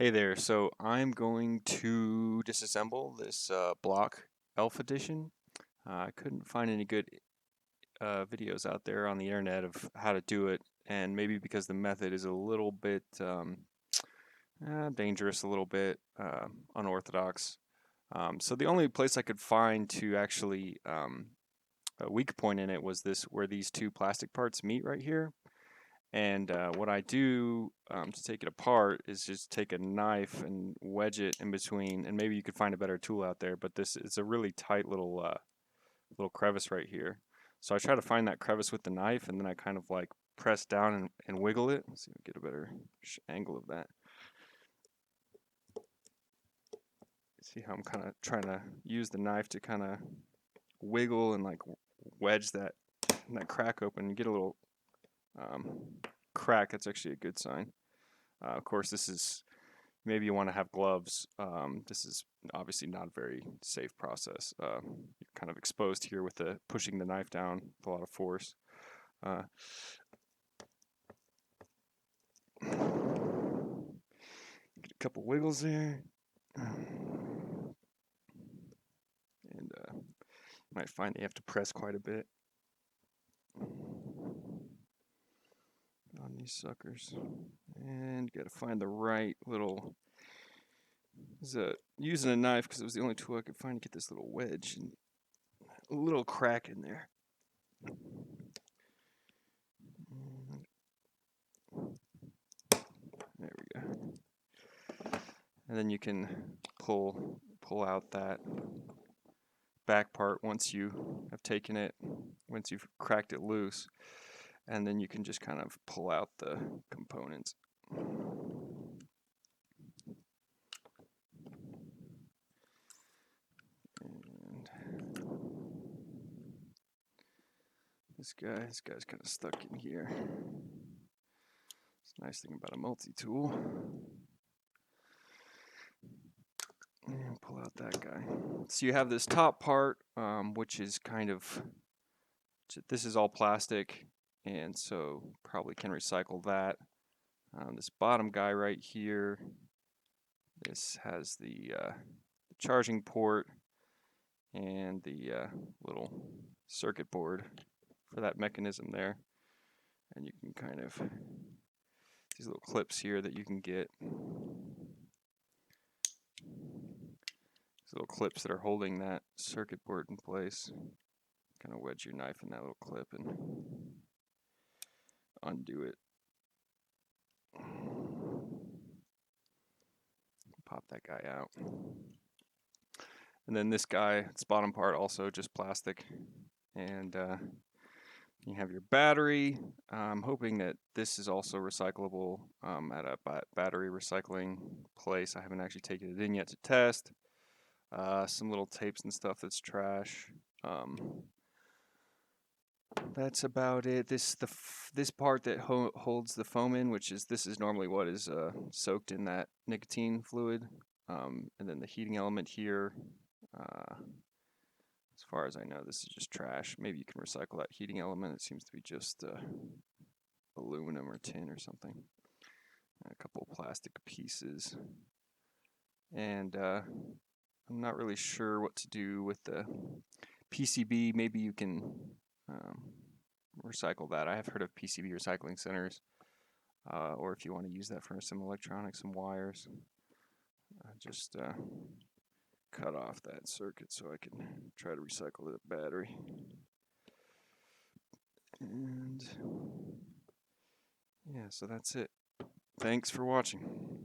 Hey there, so I'm going to disassemble this Block Elf Edition. I couldn't find any good videos out there on the internet of how to do it, and maybe because the method is a little bit dangerous, a little bit unorthodox. So the only place I could find to actually a weak point in it was this, where these two plastic parts meet right here. And what I do to take it apart is just take a knife and wedge it in between, and maybe you could find a better tool out there, but this it's a really tight little crevice right here. So I try to find that crevice with the knife, and then I kind of like press down and wiggle it. Let's see if we get a better angle of that. See how I'm kind of trying to use the knife to kind of wiggle and like wedge that crack open. You get a little crack. That's actually a good sign. Of course, this is maybe you want to have gloves. This is obviously not a very safe process. You're kind of exposed here with the pushing the knife down with a lot of force. Get a couple wiggles there. And you might find that you have to press quite a bit on these suckers. And you got to find the right little... using a knife because it was the only tool I could find to get this little wedge and a little crack in there. There we go. And then you can pull out that back part once you have taken it, once you've cracked it loose, and then you can just kind of pull out the components. And this guy's kind of stuck in here. It's a nice thing about a multi-tool. And pull out that guy. So you have this top part, which is kind of, this is all plastic, and so probably can recycle that. This bottom guy right here, this has the charging port and the little circuit board for that mechanism there. And you can kind of, these little clips here that you can get. These little clips that are holding that circuit board in place. Kind of wedge your knife in that little clip and undo it. Pop that guy out. And then this guy, its bottom part, also just plastic. And you have your battery. I'm hoping that this is also recyclable at a battery recycling place. I haven't actually taken it in yet to test. Some little tapes and stuff that's trash. That's about it. This part that holds the foam in, this is normally what is soaked in that nicotine fluid, and then the heating element here. As far as I know, this is just trash. Maybe you can recycle that heating element. It seems to be just aluminum or tin or something. A couple of plastic pieces, and I'm not really sure what to do with the PCB. Maybe you can recycle that. I have heard of PCB recycling centers, or if you want to use that for some electronics, some wires, just cut off that circuit so I can try to recycle the battery. And yeah, so that's it. Thanks for watching.